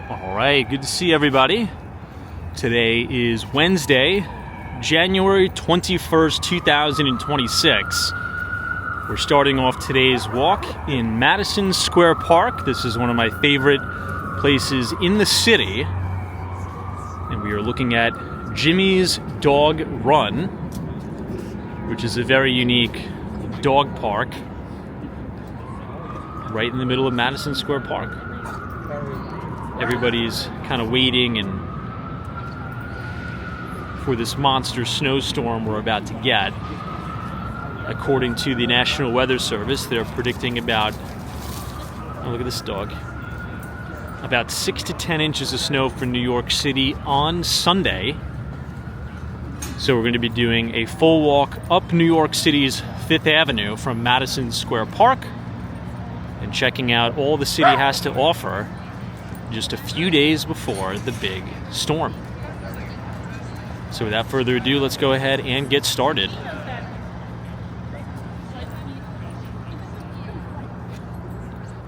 All right, good to see everybody. Today is Wednesday, January 21st, 2026. We're starting off today's walk in Madison Square Park. This is one of my favorite places in the city. And we are looking at Jimmy's Dog Run, which is a very unique dog park right in the middle of Madison Square Park. Everybody's kind of waiting and for this monster snowstorm we're about to get. According to the National Weather Service, they're predicting about, oh, look at this dog, about 6 to 10 inches of snow for New York City on Sunday. So we're going to be doing a full walk up New York City's 5th Avenue from Madison Square Park and checking out all the city has to offer just a few days before the big storm. So without further ado, let's go ahead and get started.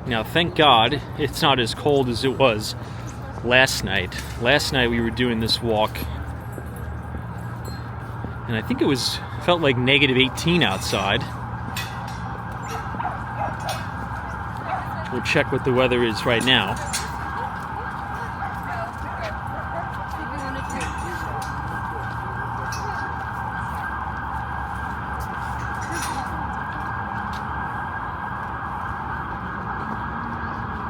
Now, thank God it's not as cold as it was last night. Last night we were doing this walk, and I think it felt like negative 18 outside. We'll check what the weather is right now.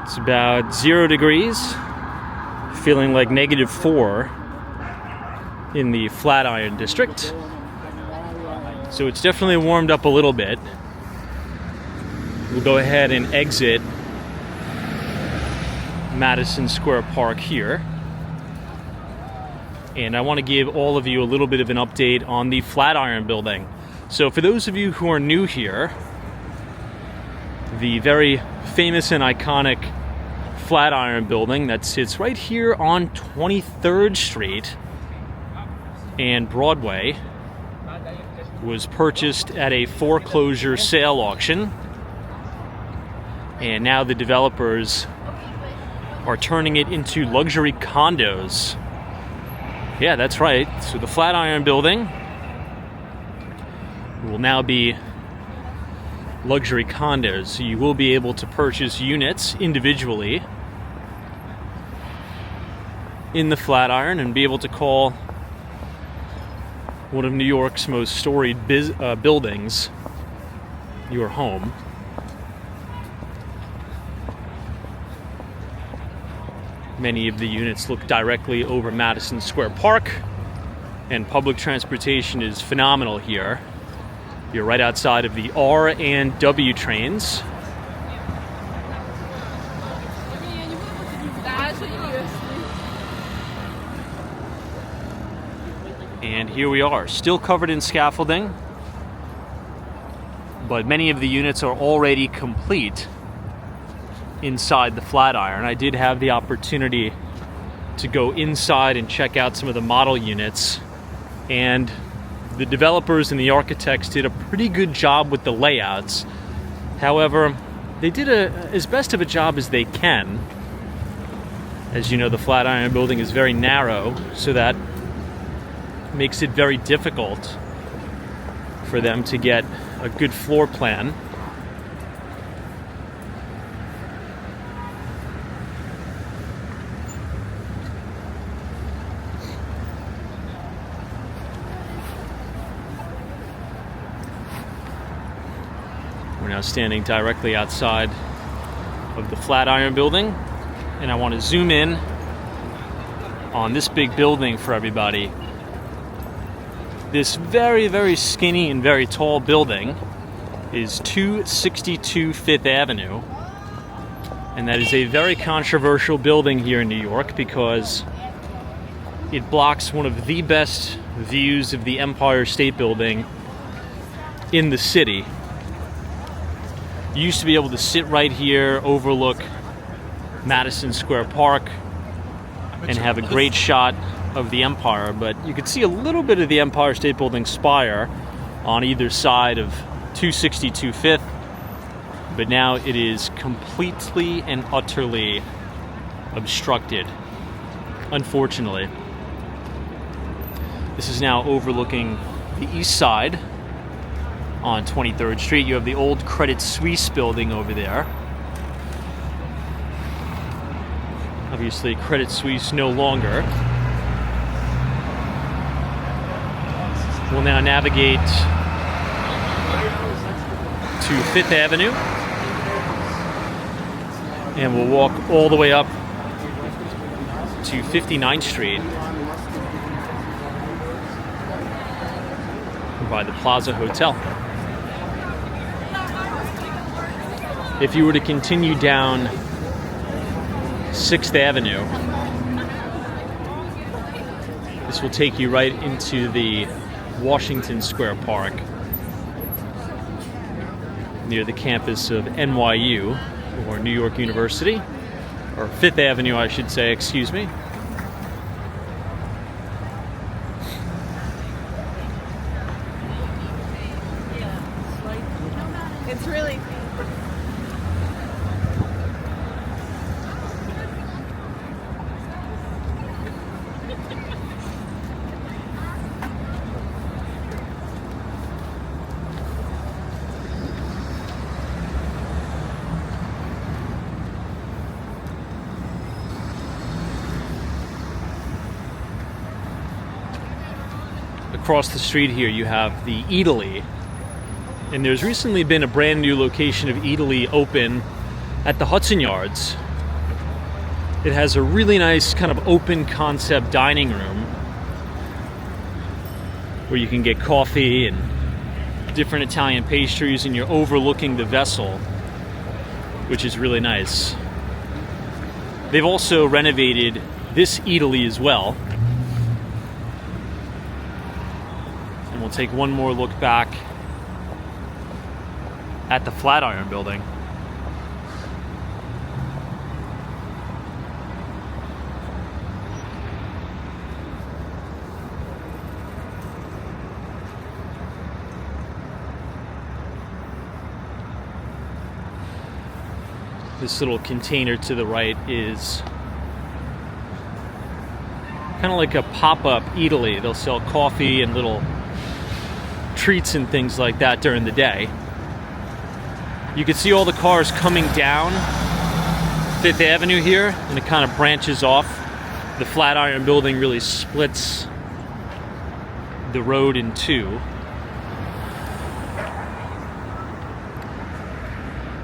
It's about 0 degrees, feeling like negative 4 in the Flatiron district. So it's definitely warmed up a little bit. We'll go ahead and exit Madison Square Park here. And I want to give all of you a little bit of an update on the Flatiron building. So for those of you who are new here, the very famous and iconic Flatiron building that sits right here on 23rd Street and Broadway was purchased at a foreclosure sale auction, and now the developers are turning it into luxury condos. Yeah, that's right. So the Flatiron building will now be luxury condos. So you will be able to purchase units individually in the Flatiron and be able to call one of New York's most storied buildings your home. Many of the units look directly over Madison Square Park, and public transportation is phenomenal here. You're right outside of the R and W trains. And here we are, still covered in scaffolding, but many of the units are already complete inside the Flatiron. I did have the opportunity to go inside and check out some of the model units, and the developers and the architects did a pretty good job with the layouts. However, they did as best of a job as they can. As you know, the Flatiron building is very narrow, so that makes it very difficult for them to get a good floor plan. We're now standing directly outside of the Flatiron building, and I want to zoom in on this big building for everybody. This very, very skinny and very tall building is 262 5th Avenue, and that is a very controversial building here in New York because it blocks one of the best views of the Empire State Building in the city. You used to be able to sit right here, overlook Madison Square Park, and have a great shot of the Empire, but you could see a little bit of the Empire State Building spire on either side of 262 5th, but now it is completely and utterly obstructed, unfortunately. This is now overlooking the east side on 23rd Street. You have the old Credit Suisse building over there. Obviously, Credit Suisse no longer. We'll now navigate to Fifth Avenue, and we'll walk all the way up to 59th Street by the Plaza Hotel. If you were to continue down 6th Avenue, this will take you right into the Washington Square Park near the campus of NYU, or New York University, or Fifth Avenue, I should say, excuse me. It's really... Across the street here you have the Eataly, and there's recently been a brand new location of Eataly open at the Hudson Yards. It has a really nice kind of open concept dining room where you can get coffee and different Italian pastries, and you're overlooking the vessel, which is really nice. They've also renovated this Eataly as well. And we'll take one more look back at the Flatiron Building. This little container to the right is kind of like a pop-up Eataly. They'll sell coffee and little treats and things like that during the day. You can see all the cars coming down Fifth Avenue here, and it kind of branches off. The Flatiron Building really splits the road in two.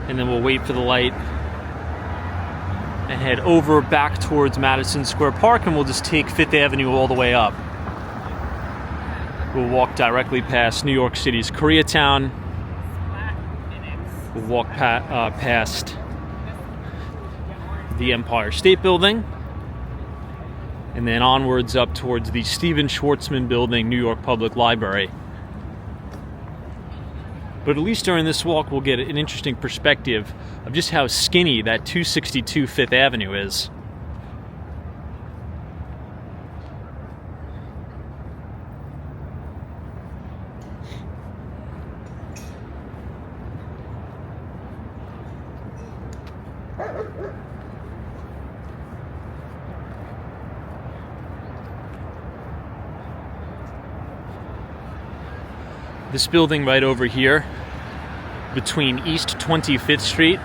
And then we'll wait for the light and head over back towards Madison Square Park, and we'll just take Fifth Avenue all the way up. We'll walk directly past New York City's Koreatown. We'll walk past the Empire State Building, and then onwards up towards the Stephen Schwarzman Building, New York Public Library. But at least during this walk, we'll get an interesting perspective of just how skinny that 262 Fifth Avenue is. This building right over here, between East 25th Street,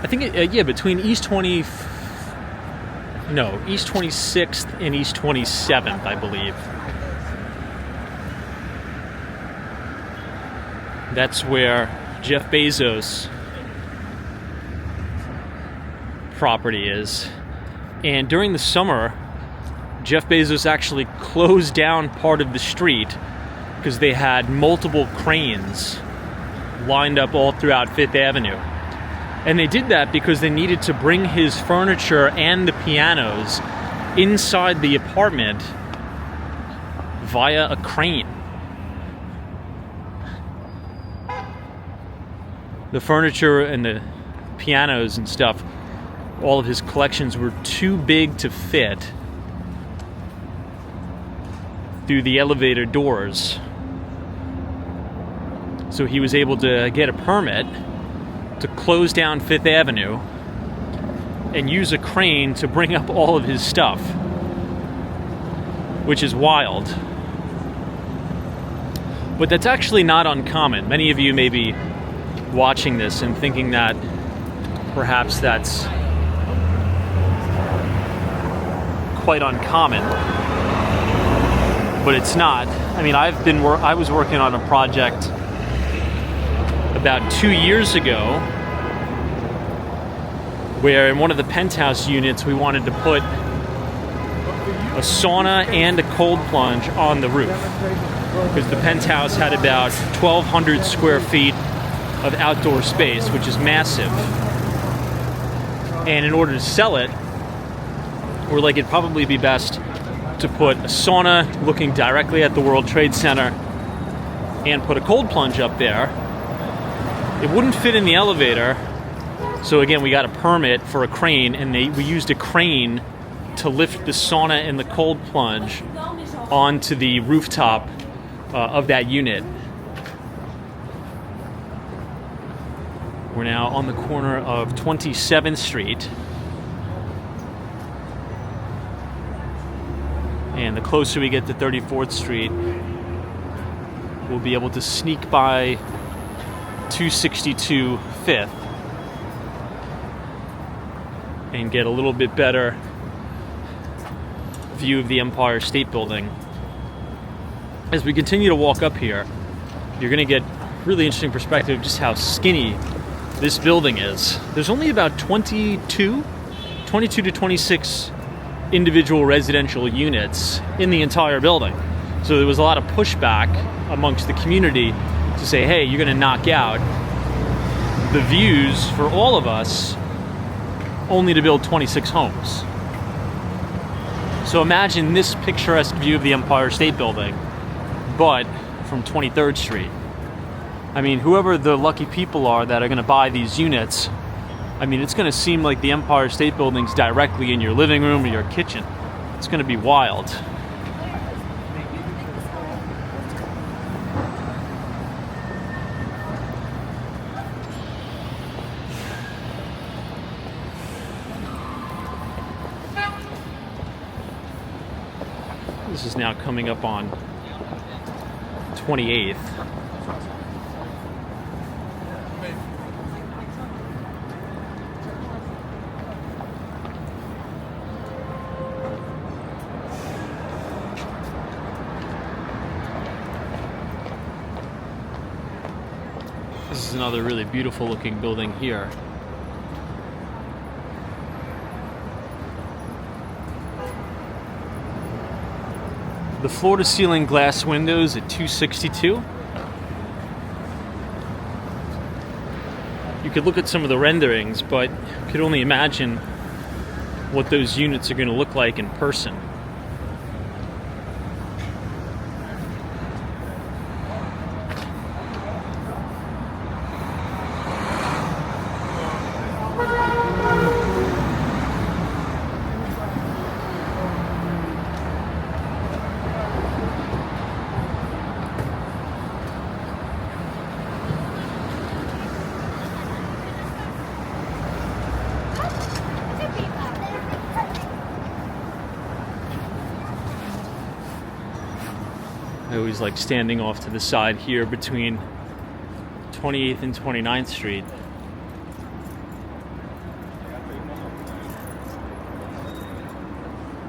I think, between East 26th and East 27th, I believe. That's where Jeff Bezos' property is. And during the summer, Jeff Bezos actually closed down part of the street because they had multiple cranes lined up all throughout Fifth Avenue. And they did that because they needed to bring his furniture and the pianos inside the apartment via a crane. The furniture and the pianos and stuff, all of his collections were too big to fit through the elevator doors. So he was able to get a permit to close down Fifth Avenue and use a crane to bring up all of his stuff, which is wild. But that's actually not uncommon. Many of you may be watching this and thinking that perhaps that's quite uncommon, but it's not. I mean, I was working on a project about 2 years ago where in one of the penthouse units we wanted to put a sauna and a cold plunge on the roof, because the penthouse had about 1,200 square feet of outdoor space, which is massive. And in order to sell it, we're like, it'd probably be best to put a sauna looking directly at the World Trade Center and put a cold plunge up there. It wouldn't fit in the elevator, so again, we got a permit for a crane, and we used a crane to lift the sauna and the cold plunge onto the rooftop of that unit. We're now on the corner of 27th Street. And the closer we get to 34th Street, we'll be able to sneak by 262 5th and get a little bit better view of the Empire State Building. As we continue to walk up here, you're going to get really interesting perspective of just how skinny this building is. There's only about 22 to 26 individual residential units in the entire building. So there was a lot of pushback amongst the community to say, hey, you're going to knock out the views for all of us only to build 26 homes. So imagine this picturesque view of the Empire State Building, but from 23rd Street. I mean, whoever the lucky people are that are going to buy these units, I mean, it's going to seem like the Empire State Building's directly in your living room or your kitchen. It's going to be wild. This is now coming up on 28th. This is another really beautiful looking building here. The floor-to-ceiling glass windows at 262. You could look at some of the renderings, but you could only imagine what those units are going to look like in person. I always like standing off to the side here between 28th and 29th Street.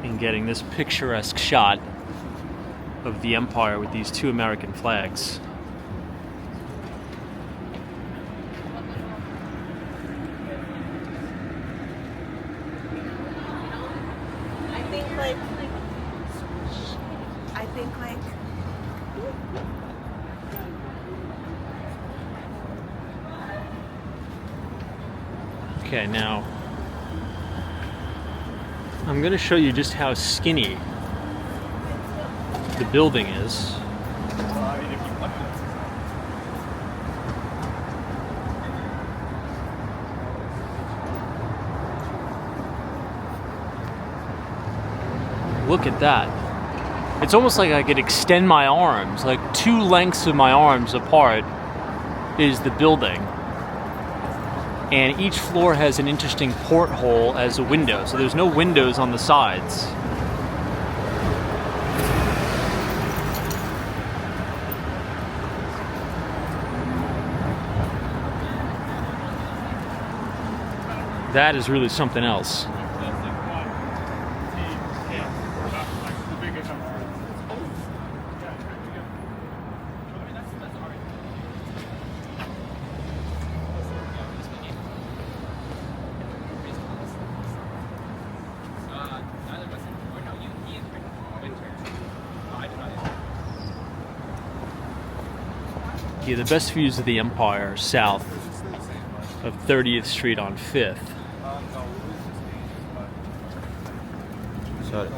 And getting this picturesque shot of the Empire with these two American flags. Okay, now I'm going to show you just how skinny the building is. Look at that. It's almost like I could extend my arms, like 2 lengths of my arms apart is the building. And each floor has an interesting porthole as a window, so there's no windows on the sides. That is really something else. Yeah, the best views of the Empire are south of 30th Street on 5th. Sorry.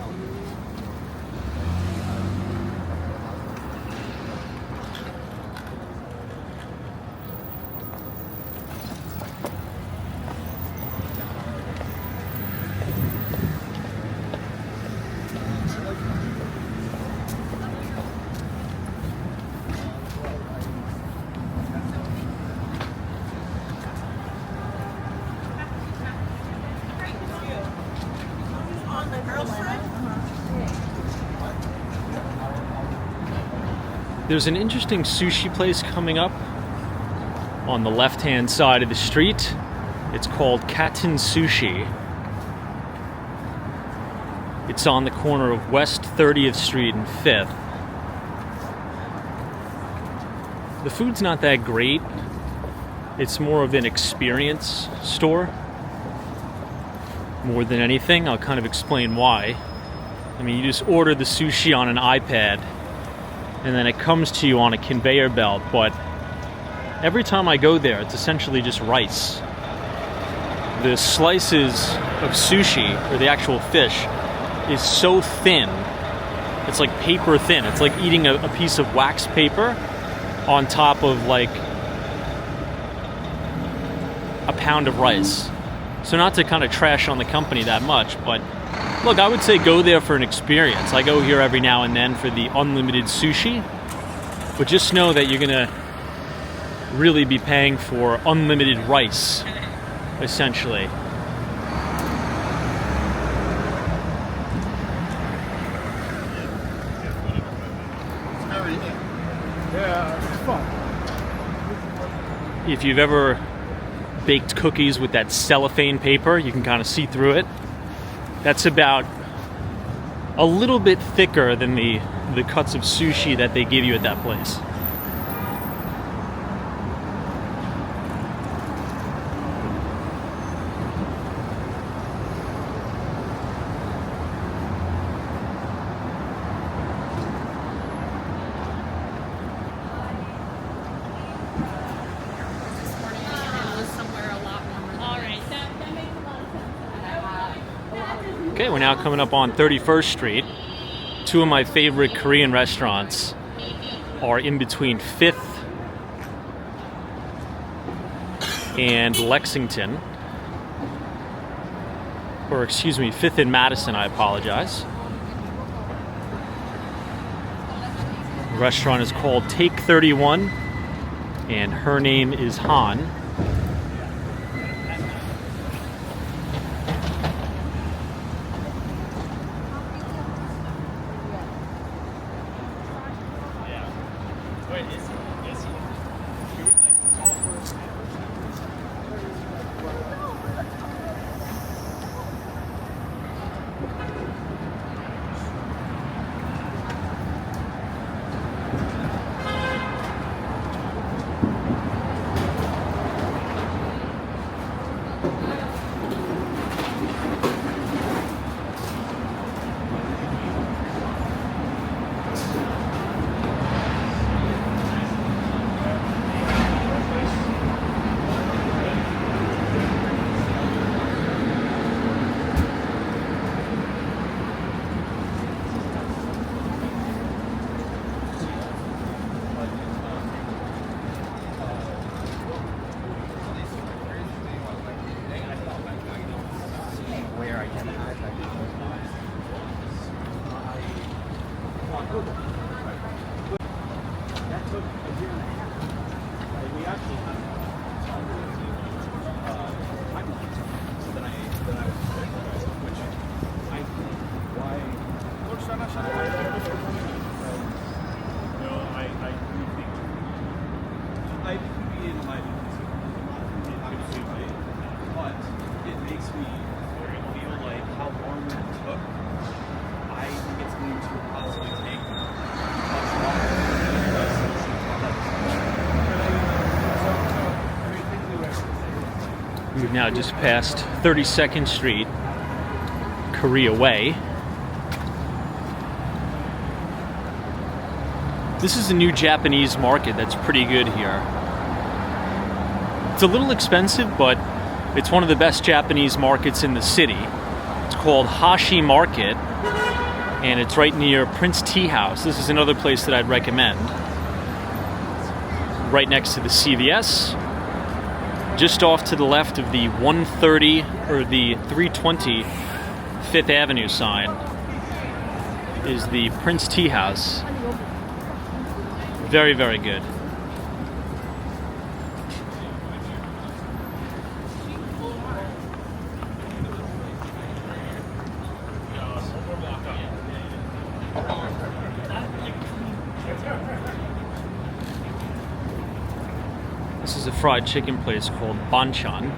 There's an interesting sushi place coming up on the left-hand side of the street. It's called Katen Sushi. It's on the corner of West 30th Street and 5th. The food's not that great. It's more of an experience store more than anything. I'll kind of explain why. I mean, you just order the sushi on an iPad and then it comes to you on a conveyor belt, but every time I go there, it's essentially just rice. The slices of sushi, or the actual fish, is so thin. It's like paper thin. It's like eating a piece of wax paper on top of like a pound of rice. So not to kind of trash on the company that much, but look, I would say go there for an experience. I go here every now and then for the unlimited sushi, but just know that you're gonna really be paying for unlimited rice, essentially. Yeah, it's fun. If you've ever baked cookies with that cellophane paper, you can kind of see through it. That's about a little bit thicker than the cuts of sushi that they give you at that place. Okay, we're now coming up on 31st Street. Two of my favorite Korean restaurants are in between 5th and Lexington. Or excuse me, 5th and Madison, I apologize. The restaurant is called Take 31, and her name is Han. feel like how long it took, I think it's going to possibly take much longer. We've now just passed 32nd Street, Korea Way. This is a new Japanese market that's pretty good here. It's a little expensive, but it's one of the best Japanese markets in the city. It's called Hashi Market, and it's right near Prince Tea House. This is another place that I'd recommend. Right next to the CVS, just off to the left of the 130 or the 320 Fifth Avenue sign is the Prince Tea House. Very, very good. This is a fried chicken place called Banchan.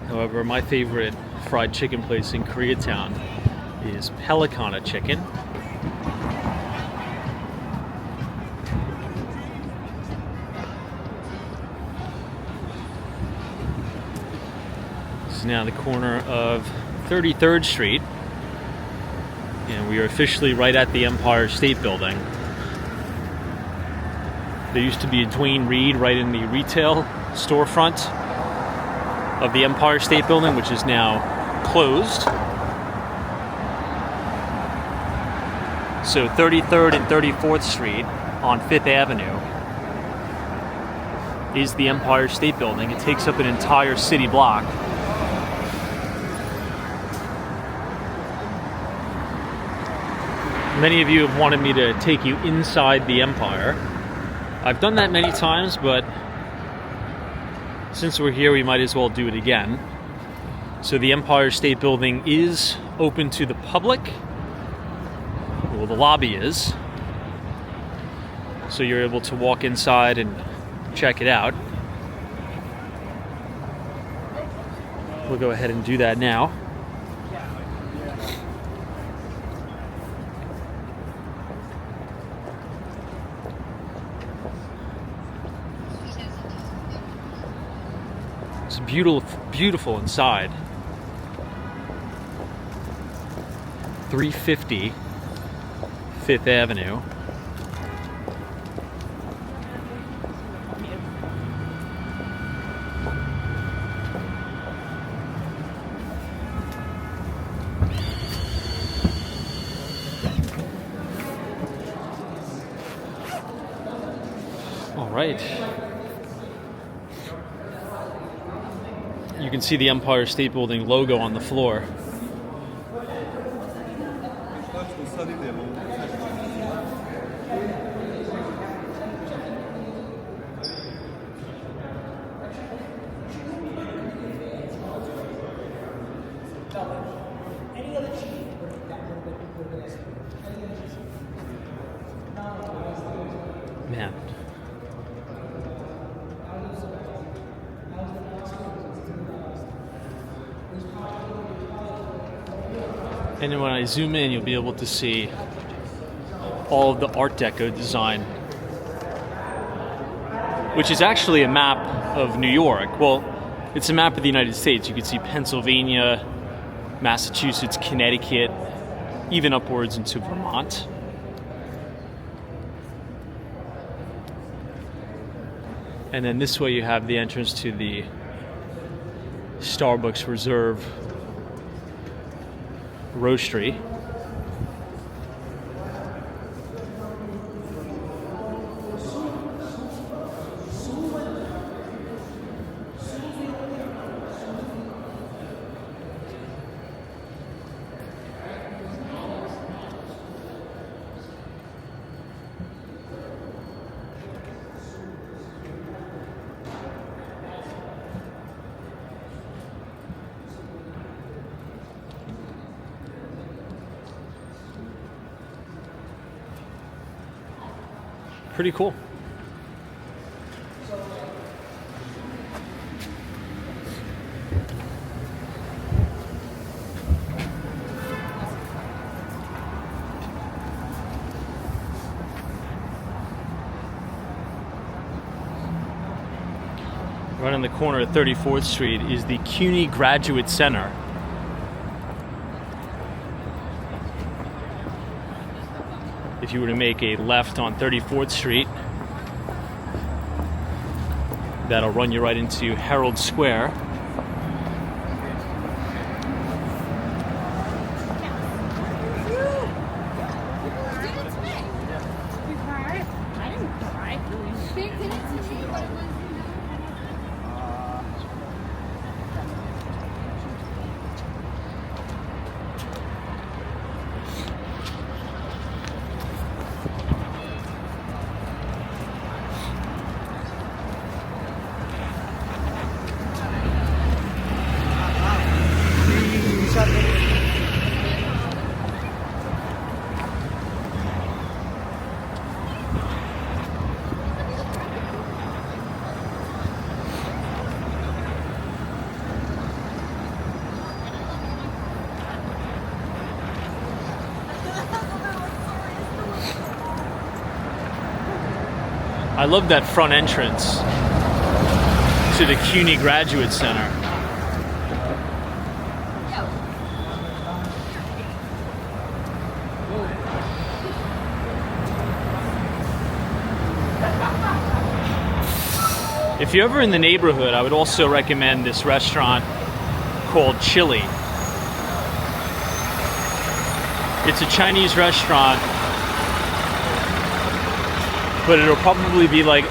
However, my favorite fried chicken place in Koreatown is Pelicana Chicken. This is now the corner of 33rd Street, and we are officially right at the Empire State Building. There used to be a Dwayne Reed right in the retail storefront of the Empire State Building, which is now closed. So 33rd and 34th Street on 5th Avenue is the Empire State Building. It takes up an entire city block. Many of you have wanted me to take you inside the Empire. I've done that many times, but since we're here, we might as well do it again. So the Empire State Building is open to the public. Well, the lobby is. So you're able to walk inside and check it out. We'll go ahead and do that now. It's beautiful, beautiful inside. 350 5th Avenue. All right. You can see the Empire State Building logo on the floor. Man. And then when I zoom in, you'll be able to see all of the Art Deco design, which is actually a map of New York. Well, it's a map of the United States. You can see Pennsylvania, Massachusetts, Connecticut, even upwards into Vermont. And then this way you have the entrance to the Starbucks Reserve Roastery. Pretty cool. Right on the corner of 34th Street is the CUNY Graduate Center. If you were to make a left on 34th Street, that'll run you right into Herald Square. I love that front entrance to the CUNY Graduate Center. If you're ever in the neighborhood, I would also recommend this restaurant called Chili. It's a Chinese restaurant, but it'll probably be like,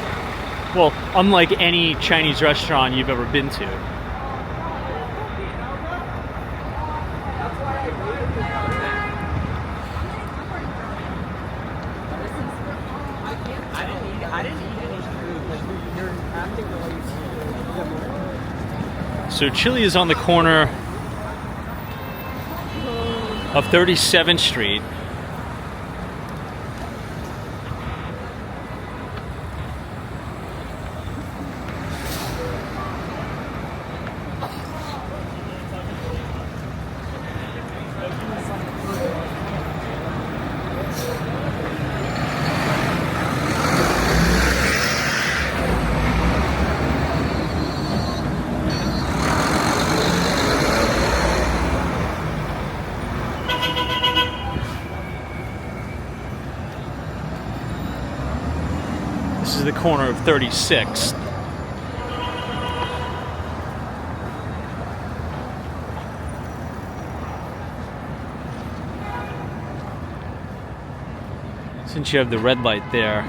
well, unlike any Chinese restaurant you've ever been to. So Chili is on the corner of 37th Street. This is the corner of 36th. Since you have the red light there,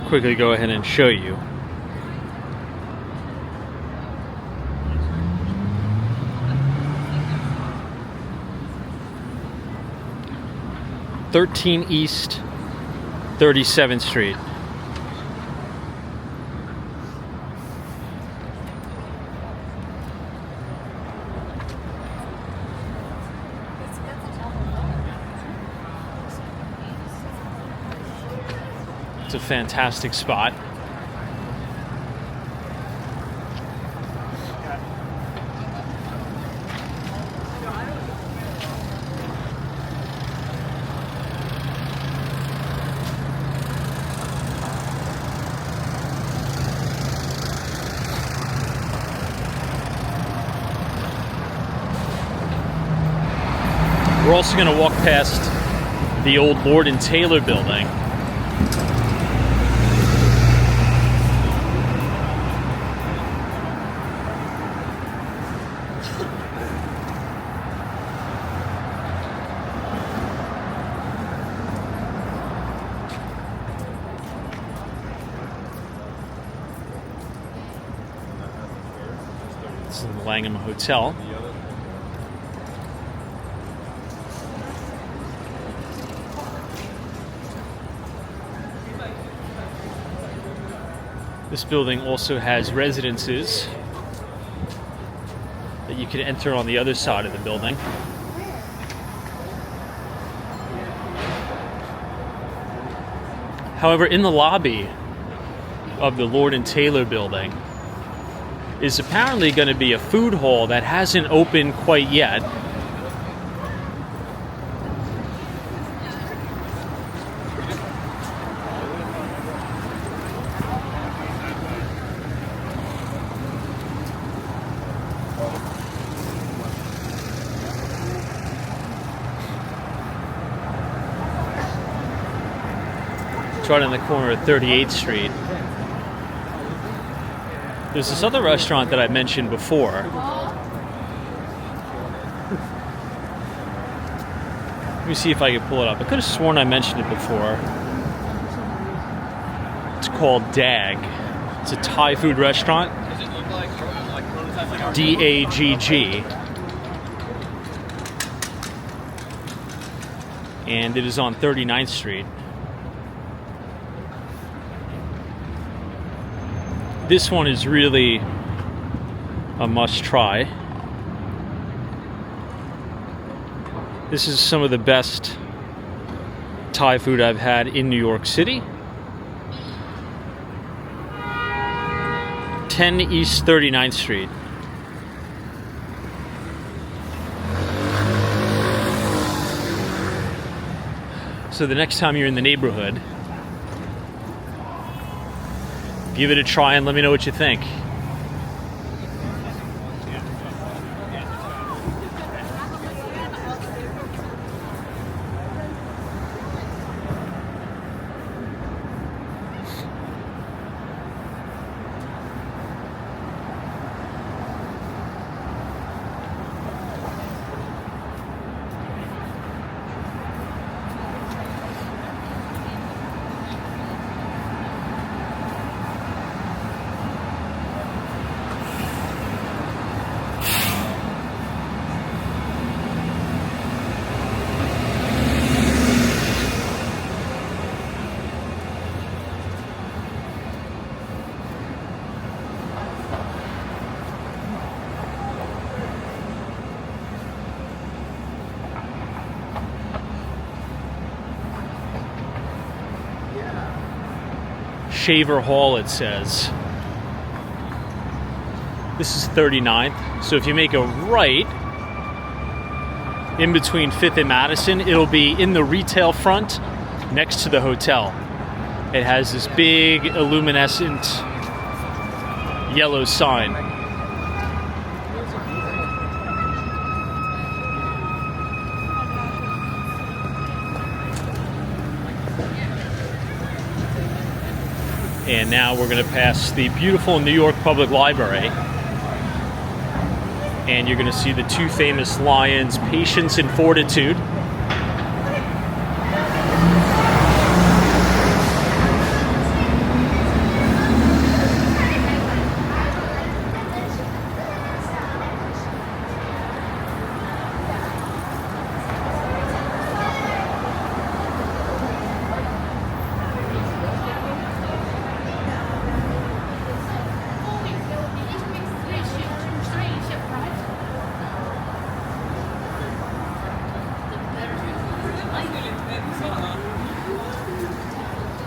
quickly go ahead and show you. (13 East 37th Street). It's a fantastic spot. We're also going to walk past the old Lord and Taylor building. This is the Langham Hotel. This building also has residences that you can enter on the other side of the building. However, in the lobby, of the Lord & Taylor building is apparently going to be a food hall that hasn't opened quite yet. It's right on the corner of 38th Street. There's this other restaurant that I mentioned before. Let me see if I can pull it up. I could have sworn I mentioned it before. It's called Dag. It's a Thai food restaurant. Does it look like prototype? D-A-G-G. And it is on 39th Street. This one is really a must try. This is some of the best Thai food I've had in New York City. 10 East 39th Street. So the next time you're in the neighborhood, give it a try and let me know what you think. Shaver Hall, it says. This is 39th, so if you make a right in between 5th and Madison, it'll be in the retail front next to the hotel. It has this big luminescent yellow sign. And now we're going to pass the beautiful New York Public Library. And you're going to see the two famous lions, Patience and Fortitude.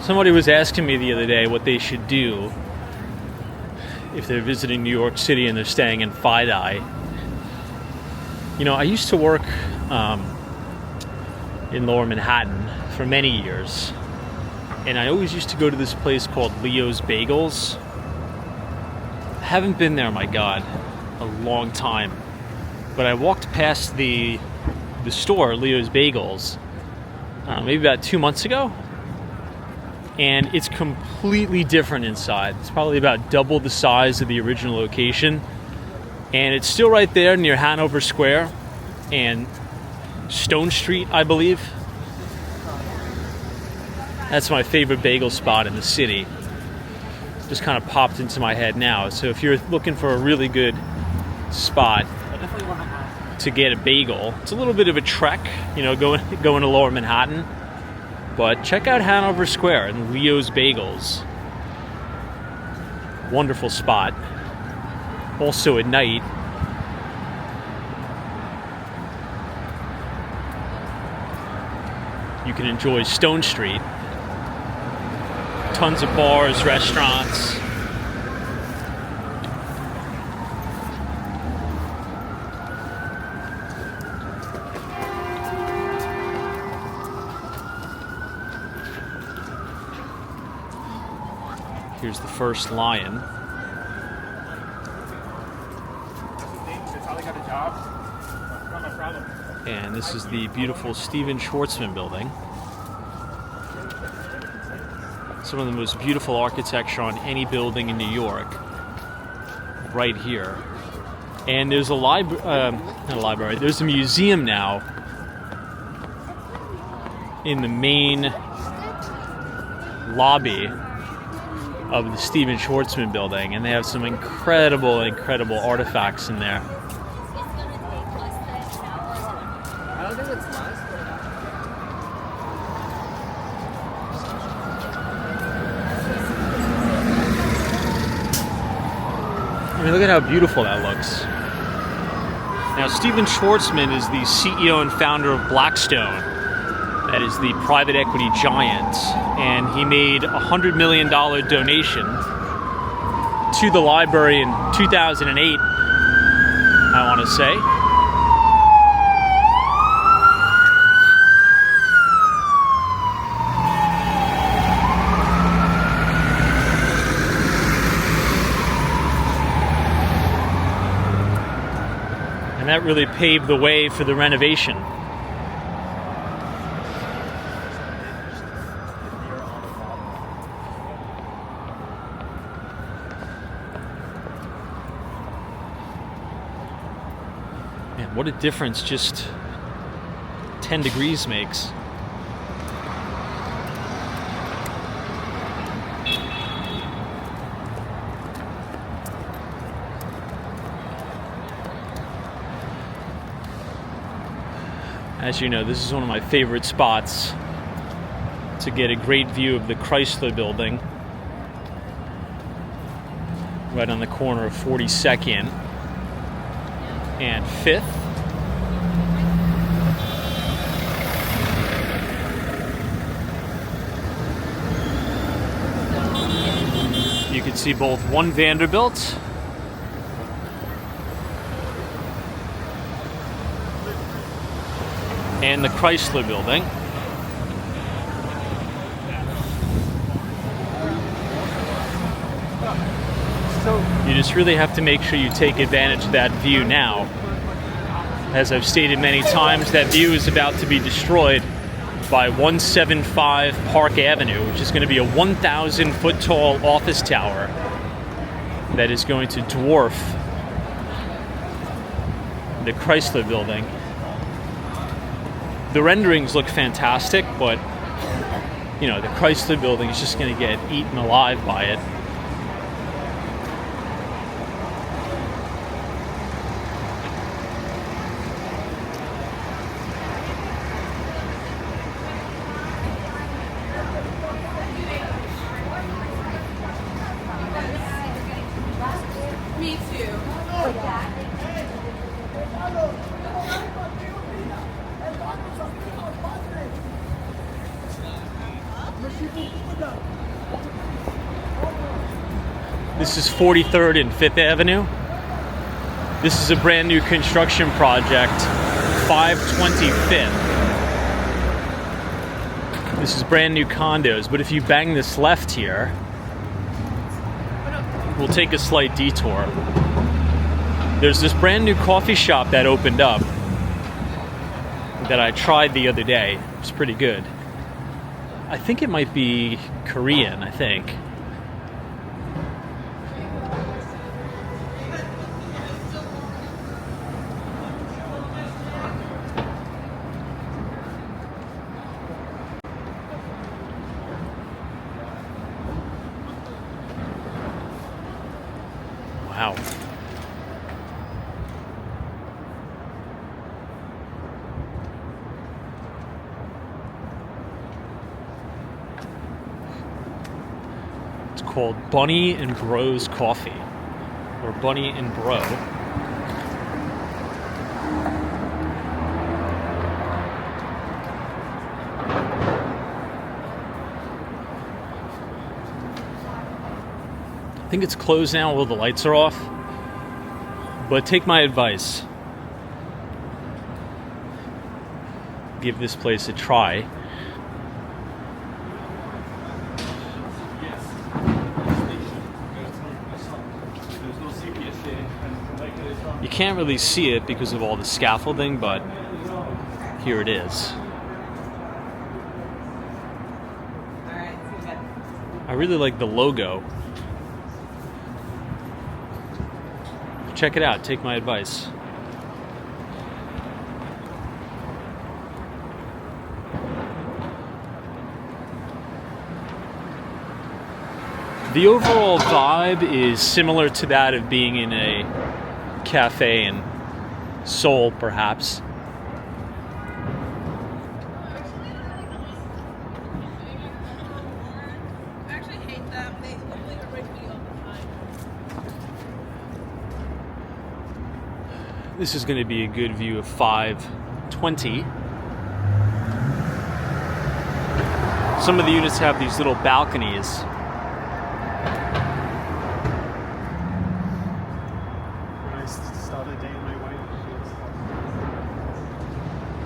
Somebody was asking me the other day what they should do if they're visiting New York City and they're staying in Fidei. You know, I used to work in Lower Manhattan for many years, and I always used to go to this place called Leo's Bagels. I haven't been there, my God, a long time. But I walked past the store, Leo's Bagels, maybe about 2 months ago. And it's completely different inside. It's probably about double the size of the original location. And it's still right there near Hanover Square and Stone Street, I believe. That's my favorite bagel spot in the city. Just kind of popped into my head now. So if you're looking for a really good spot to get a bagel, it's a little bit of a trek, you know, going to Lower Manhattan. But check out Hanover Square and Leo's Bagels. Wonderful spot. Also at night, you can enjoy Stone Street Tons of bars, restaurants. Here's the first lion. That's how they got a job. Not my problem. And this is the beautiful Stephen Schwarzman building. Some of the most beautiful architecture on any building in New York. Right here. And there's a not a library, there's a museum now in the main lobby of the Stephen Schwarzman building, and they have some incredible artifacts in there. I don't think it's nice. I mean, look at how beautiful that looks. Now, Stephen Schwarzman is the CEO and founder of Blackstone. That is the private equity giant. And he made a $100 million donation to the library in 2008, I want to say. And that really paved the way for the renovation. Man, what a difference just 10 degrees makes. As you know, this is one of my favorite spots to get a great view of the Chrysler building. Right on the corner of 42nd and 5th. You can see both One Vanderbilt and the Chrysler building. You just really have to make sure you take advantage of that view now. As I've stated many times, that view is about to be destroyed by 175 Park Avenue, which is going to be a 1,000 foot tall office tower that is going to dwarf the Chrysler building. The renderings look fantastic, but you know, the Chrysler building is just going to get eaten alive by it. Me too. This is 43rd and 5th Avenue. This is a brand new construction project, 525th. This is brand new condos, but if you bang this left here, we'll take a slight detour. There's this brand new coffee shop that opened up that I tried the other day. It's pretty good. I think it might be Korean, I think. Wow. It's called Bunny and Bro's Coffee, or Bunny and Bro. I think it's closed now while the lights are off. But take my advice. Give this place a try. You can't really see it because of all the scaffolding, but here it is. I really like the logo. Check it out. Take my advice. The overall vibe is similar to that of being in a cafe in Seoul, perhaps. I actually hate them. They literally break me all the time. This is going to be a good view of 520. Some of the units have these little balconies.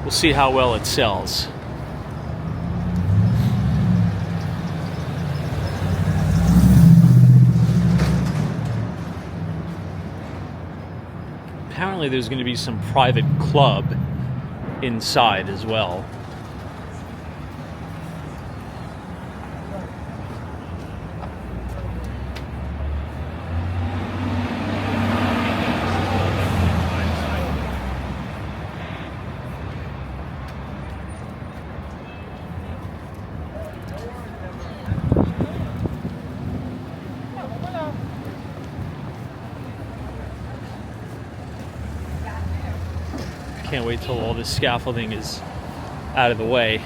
We'll see how well it sells. Apparently there's going to be some private club inside as well. Can't wait till all this scaffolding is out of the way.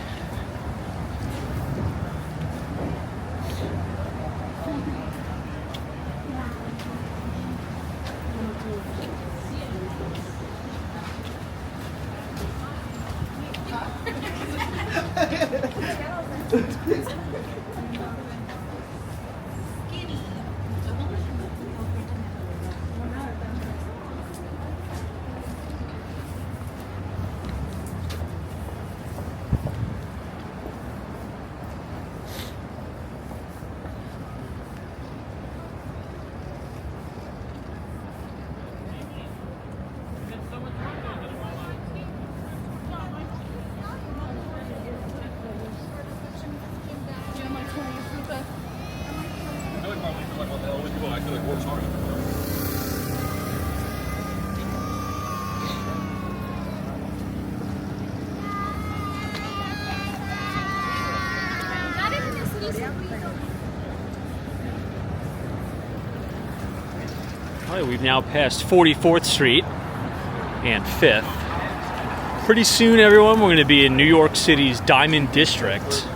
We've now passed 44th Street and 5th. Pretty soon, everyone, we're going to be in New York City's Diamond District.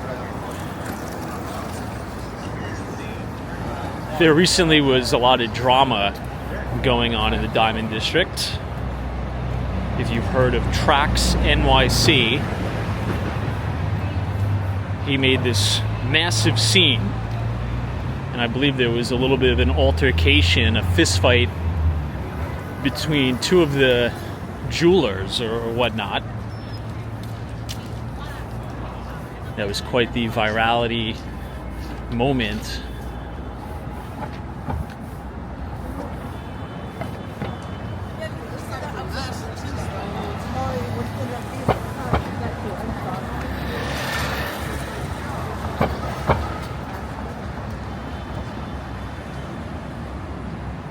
There recently was a lot of drama going on in the Diamond District. If you've heard of Tracks NYC, he made this massive scene. And I believe there was a little bit of an altercation, a fist fight between two of the jewelers or whatnot. That was quite the virality moment.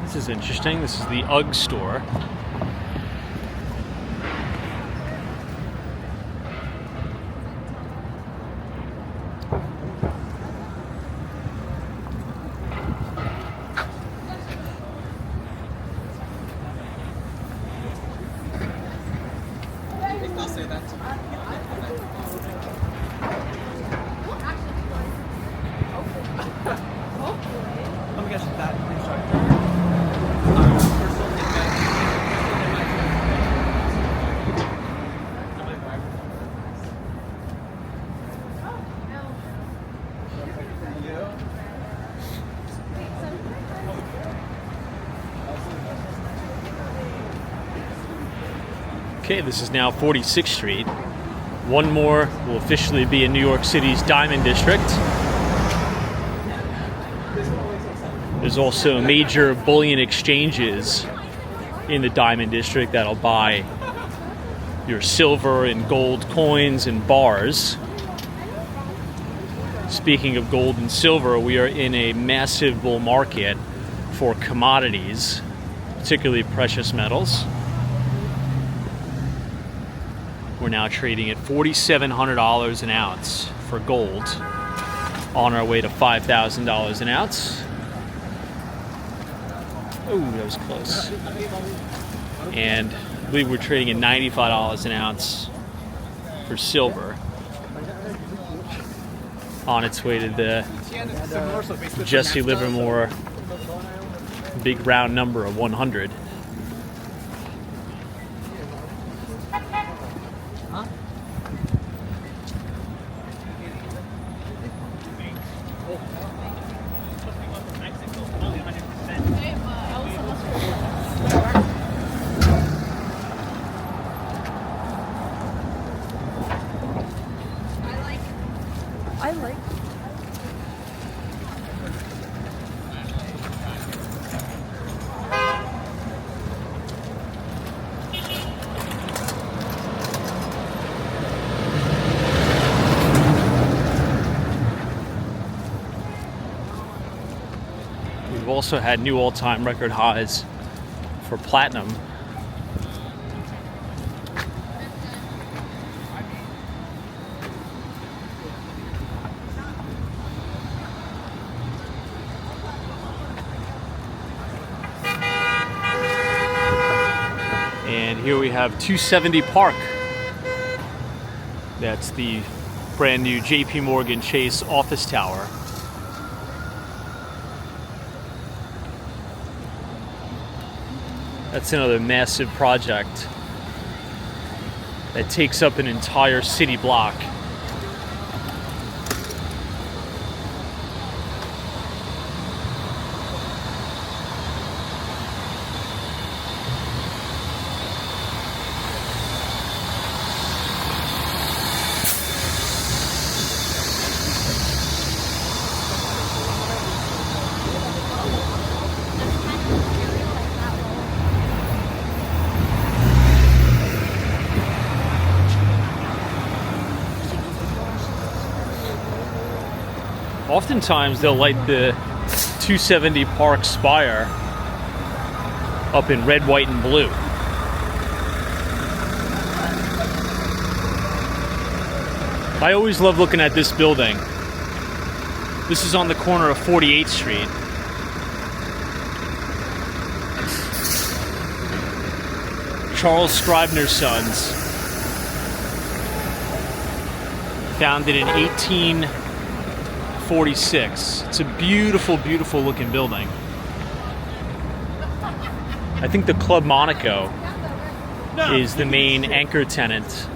This is interesting. This is the UGG store. Okay, this is now 46th Street. One more will officially be in New York City's Diamond District. There's also major bullion exchanges in the Diamond District that'll buy your silver and gold coins and bars. Speaking of gold and silver, we are in a massive bull market for commodities, particularly precious metals. We're now trading at $4,700 an ounce for gold, on our way to $5,000 an ounce. Oh, that was close. And I believe we're trading at $95 an ounce for silver, on its way to the Jesse Livermore big round number of 100. I like. We've also had new all-time record highs for platinum. And here we have 270 Park. That's the brand new JP Morgan Chase office tower. That's another massive project that takes up an entire city block. Oftentimes they'll light the 270 Park spire up in red, white, and blue. I always love looking at this building. This is on the corner of 48th Street. Charles Scribner's Sons. Founded in 1846. It's a beautiful, beautiful looking building. I think the Club Monaco is the main anchor tenant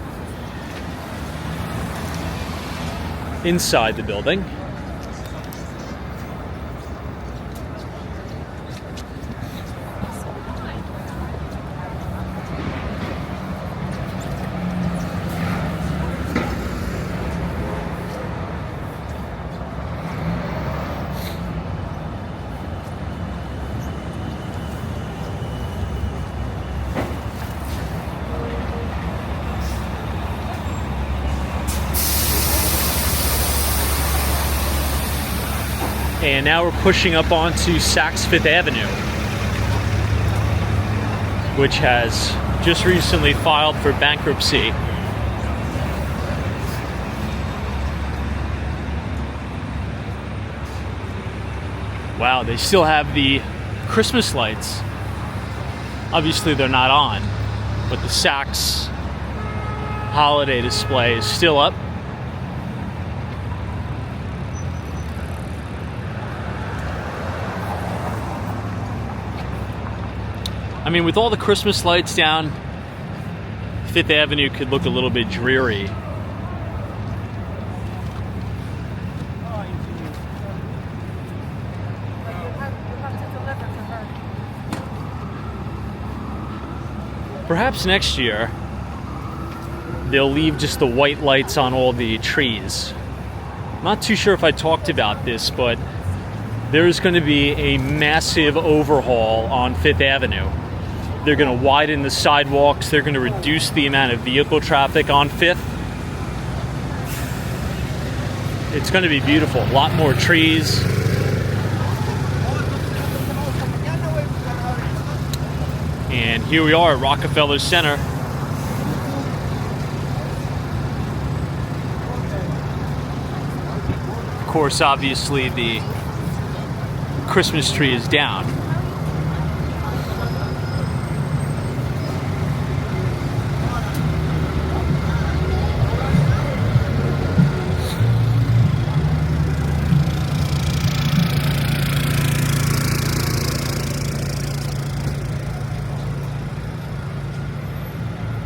inside the building. And now we're pushing up onto Saks Fifth Avenue, which has just recently filed for bankruptcy. Wow, they still have the Christmas lights. Obviously they're not on, but the Saks holiday display is still up. I mean, with all the Christmas lights down, Fifth Avenue could look a little bit dreary. Perhaps next year, they'll leave just the white lights on all the trees. Not too sure if I talked about this, but there's going to be a massive overhaul on Fifth Avenue. They're going to widen the sidewalks. They're going to reduce the amount of vehicle traffic on Fifth. It's going to be beautiful. A lot more trees. And here we are at Rockefeller Center. Of course, obviously, the Christmas tree is down.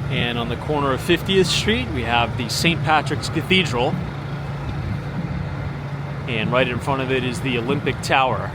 And on the corner of 50th Street, we have the St. Patrick's Cathedral. And right in front of it is the Olympic Tower.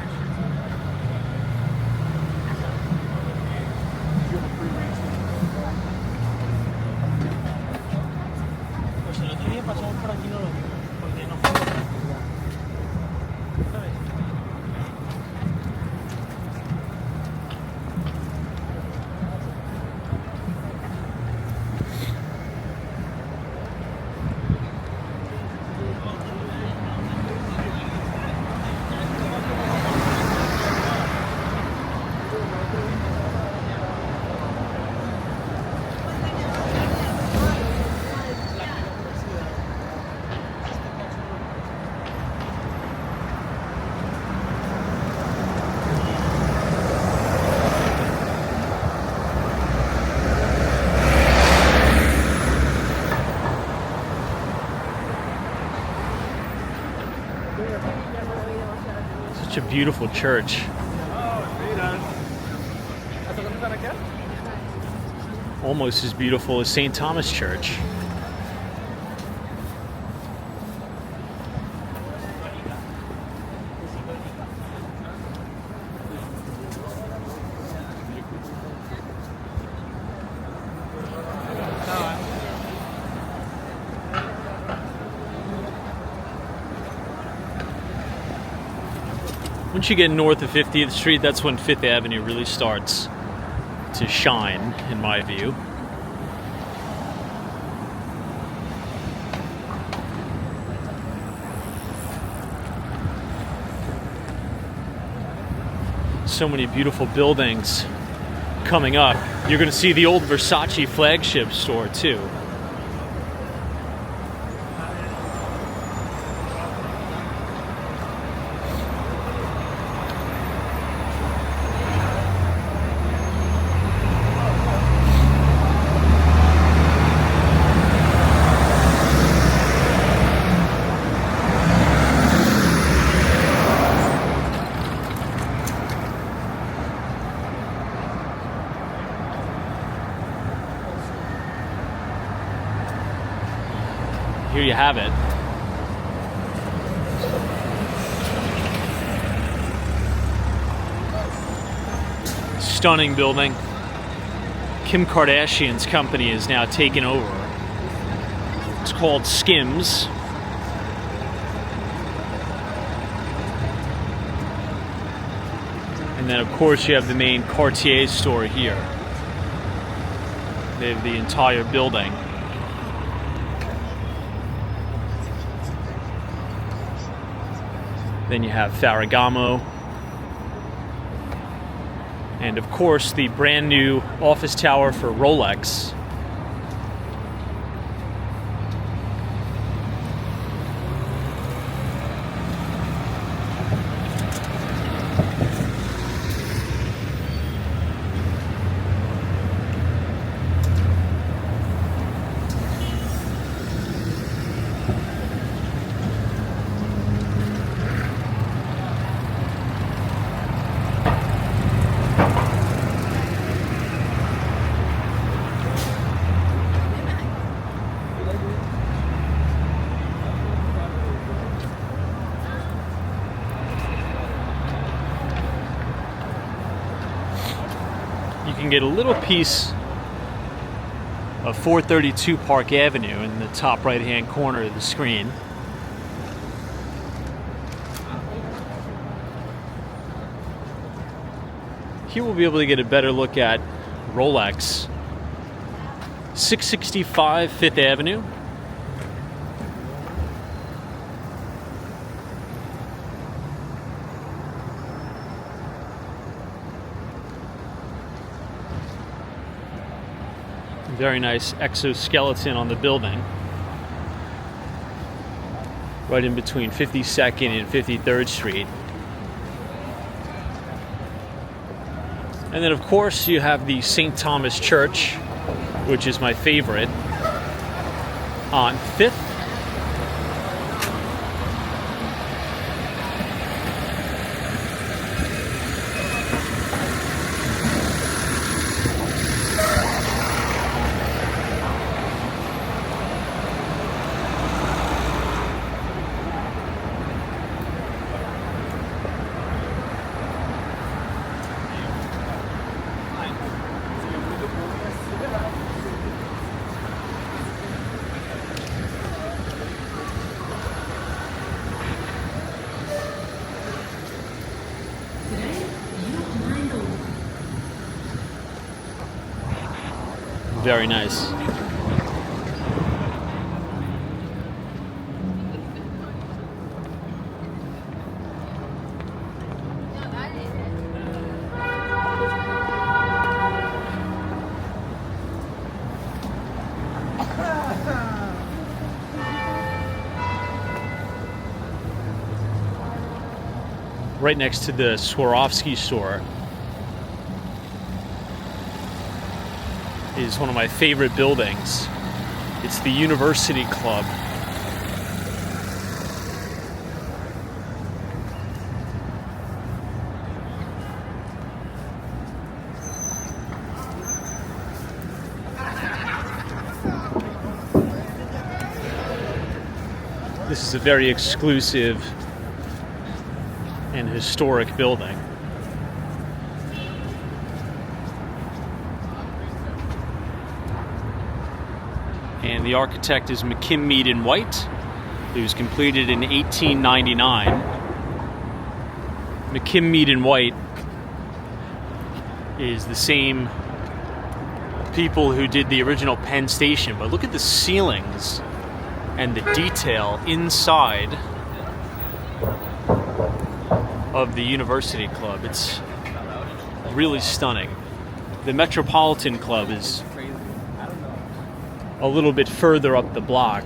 Such a beautiful church. Almost as beautiful as St. Thomas Church. Once you get north of 50th Street, that's when Fifth Avenue really starts to shine, in my view. So many beautiful buildings coming up. You're going to see the old Versace flagship store, too. Here you have it. Stunning building. Kim Kardashian's company is now taken over. It's called Skims. And then, of course, you have the main Cartier store here. They have the entire building. Then you have Ferragamo. And of course, the brand new office tower for Rolex. You can get a little piece of 432 Park Avenue in the top right-hand corner of the screen. Here we'll be able to get a better look at Rolex. 665 Fifth Avenue. Very nice exoskeleton on the building. Right in between 52nd and 53rd Street. And then, of course, you have the St. Thomas Church, which is my favorite, on 5th. Very nice. Right next to the Swarovski store is one of my favorite buildings. It's the University Club. This is a very exclusive and historic building. And the architect is McKim, Mead & White. It was completed in 1899. McKim, Mead & White is the same people who did the original Penn Station, but look at the ceilings and the detail inside of the University Club. It's really stunning. The Metropolitan Club is a little bit further up the block.